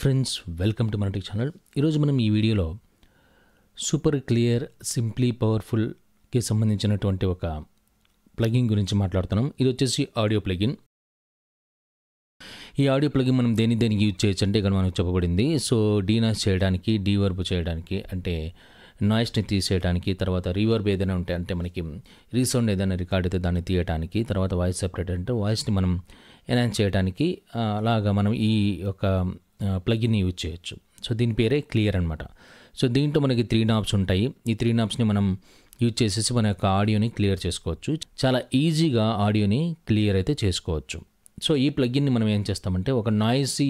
Friends, welcome to మన tech channel. ఈరోజు మనం ఈ వీడియోలో సూపర్ క్లియర్ సింప్లీ పవర్ఫుల్కి సంబంధించినటువంటి ఒక ప్లగిన్ గురించి మాట్లాడుతున్నాం. ఇది వచ్చేసి ఆడియో ప్లగిన్. ఈ ఆడియో ప్లగిన్ మనం దేనికి యూజ్ చేయొచ్చు అంటే ఇక్కడ మనకు చెప్పబడింది. సో డీనాయిస్ చేయడానికి, డీవర్బ్ చేయడానికి, అంటే నాయిస్ని తీసేయడానికి, తర్వాత రీవర్బ్ ఏదైనా ఉంటే అంటే మనకి రీసౌండ్ ఏదైనా రికార్డ్ అయితే దాన్ని తీయడానికి, తర్వాత వాయిస్ సెపరేట్ అంటే వాయిస్ని మనం ఎన్హాన్స్ చేయడానికి, అలాగా మనం ఈ యొక్క ప్లగిన్ని యూజ్ చేయొచ్చు. సో దీని పేరే క్లియర్ అనమాట. సో దీంట్లో మనకి 3 నాబ్స్ ఉంటాయి. ఈ 3 నాబ్స్ని మనం యూజ్ చేసేసి మన యొక్క ఆడియోని క్లియర్ చేసుకోవచ్చు. చాలా ఈజీగా ఆడియోని క్లియర్ అయితే చేసుకోవచ్చు. సో ఈ ప్లగిన్ని మనం ఏం చేస్తామంటే ఒక నాయిసీ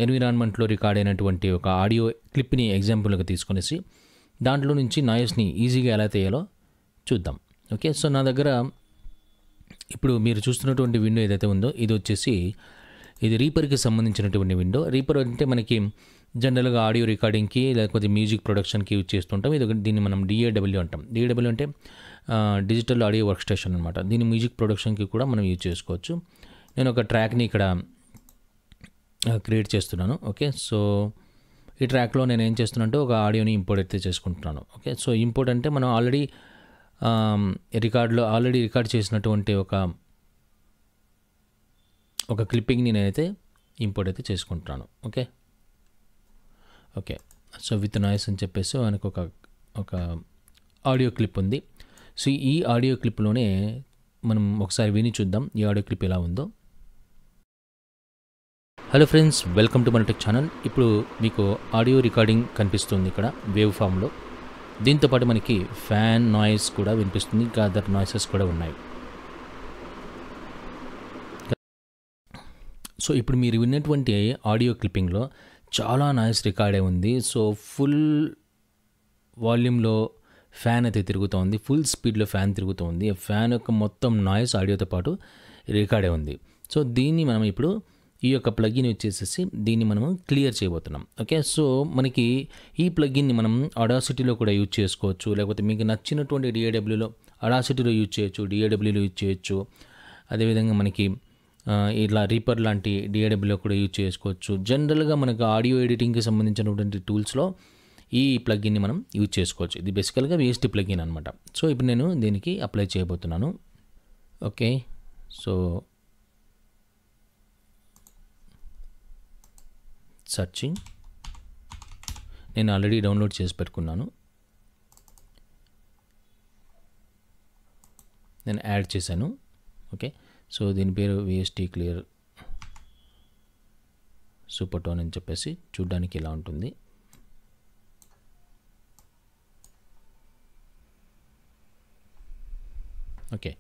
ఎన్విరాన్మెంట్లో రికార్డ్ అయినటువంటి ఒక ఆడియో క్లిప్ని ఎగ్జాంపుల్గా తీసుకునేసి దాంట్లో నుంచి నాయిస్ని ఈజీగా ఎలా తీయాలో చూద్దాం. ఓకే, సో నా దగ్గర ఇప్పుడు మీరు చూస్తున్నటువంటి విండో ఏదైతే ఉందో ఇది వచ్చేసి ఇది రీపర్కి సంబంధించినటువంటి విండో. రీపర్ అంటే మనకి జనరల్గా ఆడియో రికార్డింగ్కి లేకపోతే మ్యూజిక్ ప్రొడక్షన్కి యూజ్ చేస్తుంటాం. దీన్ని మనం DAW అంటాం. DAW అంటే డిజిటల్ ఆడియో వర్క్ స్టేషన్ అనమాట. దీన్ని మ్యూజిక్ ప్రొడక్షన్కి కూడా మనం యూజ్ చేసుకోవచ్చు. నేను ఒక ట్రాక్ని ఇక్కడ క్రియేట్ చేస్తున్నాను. ఓకే, సో ఈ ట్రాక్లో నేను ఏం చేస్తున్నాను అంటే ఒక ఆడియోని ఇంపోర్ట్ అయితే చేసుకుంటున్నాను. ఓకే, సో ఇంపోర్ట్ అంటే మనం ఆల్రెడీ రికార్డ్ చేసినటువంటి ఒక క్లిప్పింగ్ని నేనైతే ఇంపోర్ట్ అయితే చేసుకుంటున్నాను. ఓకే, సో విత్ నాయిస్ అని చెప్పేసి మనకు ఒక ఆడియో క్లిప్ ఉంది. సో ఈ ఆడియో క్లిప్లోనే మనం ఒకసారి విని చూద్దాం ఈ ఆడియో క్లిప్ ఎలా ఉందో. హలో ఫ్రెండ్స్, వెల్కమ్ టు మన టెక్ ఛానల్. ఇప్పుడు మీకు ఆడియో రికార్డింగ్ కనిపిస్తుంది ఇక్కడ వేవ్ ఫామ్లో. దీంతోపాటు మనకి ఫ్యాన్ నాయిస్ కూడా వినిపిస్తుంది, ఇంకా అదర్ నాయిసెస్ కూడా ఉన్నాయి. సో ఇప్పుడు మీరు విన్నటువంటి ఆడియో క్లిప్పింగ్లో చాలా నాయిస్ రికార్డ్ అయి ఉంది. సో ఫుల్ వాల్యూమ్లో ఫ్యాన్ అయితే తిరుగుతోంది, ఫుల్ స్పీడ్లో ఫ్యాన్ తిరుగుతోంది. ఫ్యాన్ యొక్క మొత్తం నాయిస్ ఆడియోతో పాటు రికార్డ్ అయి ఉంది. సో దీన్ని మనం ఇప్పుడు ఈ యొక్క ప్లగిన్ వచ్చేసేసి దీన్ని మనము క్లియర్ చేయబోతున్నాం. ఓకే, సో మనకి ఈ ప్లగిన్ని మనం అడాసిటీలో కూడా యూజ్ చేసుకోవచ్చు, లేకపోతే మీకు నచ్చినటువంటి DAWలో అడాసిటీలో యూజ్ చేయొచ్చు, DAWలో యూజ్ చేయొచ్చు. అదేవిధంగా మనకి ఇట్లా రీపర్ లాంటి DAWలో కూడా యూజ్ చేసుకోవచ్చు. జనరల్గా మనకు ఆడియో ఎడిటింగ్కి సంబంధించినటువంటి టూల్స్లో ఈ ప్లగిన్ని మనం యూజ్ చేసుకోవచ్చు. ఇది బేసికల్గా VST ప్లగిన్ అనమాట. సో ఇప్పుడు నేను దీనికి అప్లై చేయబోతున్నాను. ఓకే, సో సర్చింగ్ నేను ఆల్రెడీ డౌన్లోడ్ చేసి పెట్టుకున్నాను. నేను యాడ్ చేశాను. ఓకే, సో దీని పేరు VST క్లియర్ సూపర్ టోన్ అని చెప్పేసి చూడ్డానికి ఇలా ఉంటుంది. ఓకే,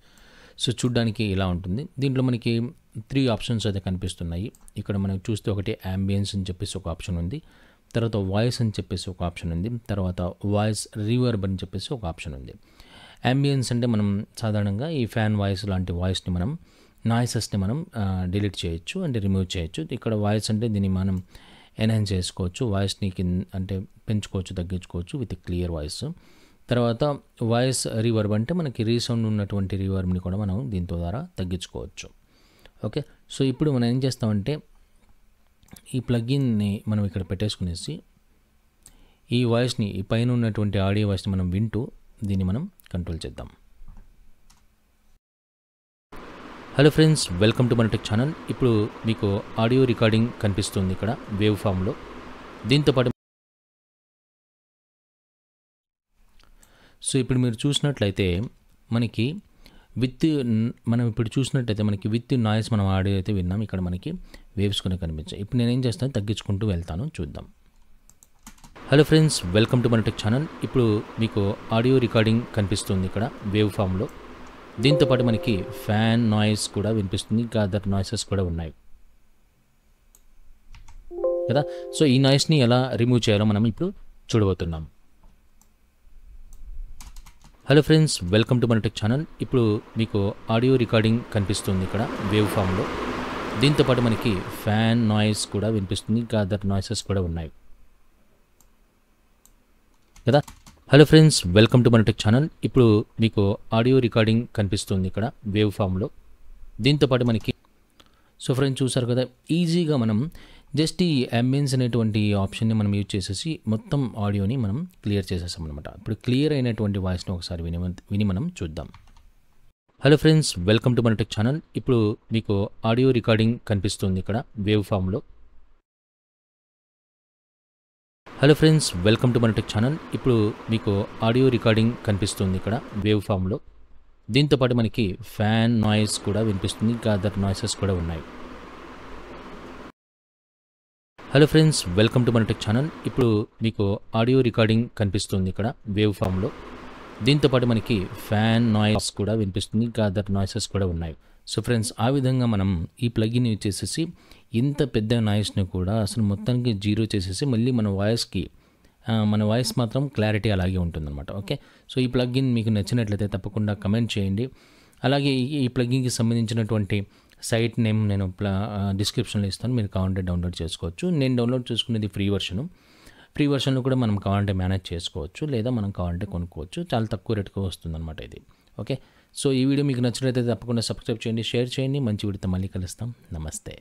సో చూడ్డానికి ఇలా ఉంటుంది. దీంట్లో మనకి 3 ఆప్షన్స్ అయితే కనిపిస్తున్నాయి. ఇక్కడ మనం చూస్తే ఒకటి యాంబియన్స్ అని చెప్పేసి ఒక ఆప్షన్ ఉంది, తర్వాత వాయిస్ అని చెప్పేసి ఒక ఆప్షన్ ఉంది, తర్వాత వాయిస్ రీవర్బ్ అని చెప్పేసి ఒక ఆప్షన్ ఉంది. యాంబియన్స్ అంటే మనం సాధారణంగా ఈ ఫ్యాన్ వాయిస్ లాంటి వాయిస్ని మనం నాయిసెస్ని మనం డిలీట్ చేయొచ్చు, అంటే రిమూవ్ చేయొచ్చు. ఇక్కడ వాయిస్ అంటే దీన్ని మనం ఎన్హాన్స్ చేసుకోవచ్చు, వాయిస్ని అంటే పెంచుకోవచ్చు, తగ్గించుకోవచ్చు విత్ క్లియర్ వాయిస్. తర్వాత వాయిస్ రీవర్బ్ అంటే మనకి రీసౌండ్ ఉన్నటువంటి రీవర్బ్ని కూడా మనం దీంతో ద్వారా తగ్గించుకోవచ్చు. ఓకే, సో ఇప్పుడు మనం ఏం చేస్తామంటే ఈ ప్లగిన్ని మనం ఇక్కడ పెట్టేసుకునేసి ఈ వాయిస్ని, ఈ పైన ఉన్నటువంటి ఆడియో వాయిస్ని మనం వింటూ దీన్ని మనం కంట్రోల్ చేద్దాం. హలో ఫ్రెండ్స్, వెల్కమ్ టు మన టెక్ ఛానల్. ఇప్పుడు మీకు ఆడియో రికార్డింగ్ కనిపిస్తుంది ఇక్కడ వేవ్ ఫామ్లో. దీంతోపాటు సో ఇప్పుడు మీరు చూసినట్లయితే మనకి మనం ఇప్పుడు చూసినట్లయితే మనకి విత్ నాయిస్ మనం ఆడియో అయితే విన్నాం. ఇక్కడ మనకి వేవ్స్ కొన్ని కనిపించాయి. ఇప్పుడు నేను ఏం చేస్తాను, తగ్గించుకుంటూ వెళ్తాను, చూద్దాం. హలో ఫ్రెండ్స్, వెల్కమ్ టు మన టెక్ ఛానల్. ఇప్పుడు మీకు ఆడియో రికార్డింగ్ కనిపిస్తుంది ఇక్కడ వేవ్ ఫామ్లో. దీంతోపాటు మనకి ఫ్యాన్ నాయిస్ కూడా వినిపిస్తుంది, ఇంకా అదర్ నాయిసెస్ కూడా ఉన్నాయి కదా. సో ఈ నాయిస్ని ఎలా రిమూవ్ చేయాలో మనం ఇప్పుడు చూడబోతున్నాం. హలో ఫ్రెండ్స్, వెల్కమ్ టు మన టెక్ ఛానల్. ఇప్పుడు మీకు ఆడియో రికార్డింగ్ కనిపిస్తుంది ఇక్కడ వేవ్ ఫామ్లో. దీంతోపాటు మనకి ఫ్యాన్ నాయిస్ కూడా వినిపిస్తుంది, ఇంకా అదర్ నాయిసెస్ కూడా ఉన్నాయి కదా. హలో ఫ్రెండ్స్, వెల్కమ్ టు మన టెక్ ఛానల్. ఇప్పుడు మీకు ఆడియో రికార్డింగ్ కనిపిస్తుంది ఇక్కడ వేవ్ ఫామ్లో. దీంతోపాటు మనకి సో ఫ్రెండ్స్ చూసారు కదా, ఈజీగా మనం జస్ట్ ఈ అంబియన్స్ అనేటువంటి ఆప్షన్ని మనం యూజ్ చేసేసి మొత్తం ఆడియోని మనం క్లియర్ చేసేసాం అనమాట. ఇప్పుడు క్లియర్ అయినటువంటి వాయిస్ని ఒకసారి విని మనం చూద్దాం. హలో ఫ్రెండ్స్, వెల్కమ్ టు మన టెక్ ఛానల్. ఇప్పుడు మీకు ఆడియో రికార్డింగ్ కనిపిస్తుంది ఇక్కడ వేవ్ ఫామ్లో. హలో ఫ్రెండ్స్, వెల్కమ్ టు మన టెక్ ఛానల్. ఇప్పుడు మీకు ఆడియో రికార్డింగ్ కనిపిస్తుంది ఇక్కడ వేవ్ ఫామ్లో. దీంతోపాటు మనకి ఫ్యాన్ నాయిస్ కూడా వినిపిస్తుంది, ఇంకా అదర్ నాయిసెస్ కూడా ఉన్నాయి. హలో ఫ్రెండ్స్, వెల్కమ్ టు మన టెక్ ఛానల్. ఇప్పుడు మీకు ఆడియో రికార్డింగ్ కనిపిస్తుంది ఇక్కడ వేవ్ ఫామ్లో. దీంతోపాటు మనకి ఫ్యాన్ నాయిస్ కూడా వినిపిస్తుంది, ఇంకా అదర్ నాయిసెస్ కూడా ఉన్నాయి. సో ఫ్రెండ్స్, ఆ విధంగా మనం ఈ ప్లగిన్ యూజ్ చేసేసి ఇంత పెద్ద నాయిస్ని కూడా అసలు మొత్తానికి జీరో చేసేసి మళ్ళీ మన వాయిస్ మాత్రం క్లారిటీ అలాగే ఉంటుందన్నమాట. ఓకే, సో ఈ ప్లగిన్ మీకు నచ్చినట్లయితే తప్పకుండా కమెంట్ చేయండి. అలాగే ఈ ప్లగిన్కి సంబంధించినటువంటి సైట్ నేమ్ నేను డిస్క్రిప్షన్లో ఇస్తాను, మీరు కావాలంటే డౌన్లోడ్ చేసుకోవచ్చు. నేను డౌన్లోడ్ చేసుకునేది ఫ్రీ వర్షన్లో కూడా మనం కావాలంటే మేనేజ్ చేసుకోవచ్చు, లేదా మనం కావాలంటే కొనుక్కోవచ్చు. చాలా తక్కువ రేటుకు వస్తుందన్నమాట ఇది. ఓకే, సో ఈ వీడియో మీకు నచ్చినట్లయితే తప్పకుండా సబ్స్క్రైబ్ చేయండి, షేర్ చేయండి. మంచి వీడియోతో మళ్ళీ కలుస్తాం. నమస్తే.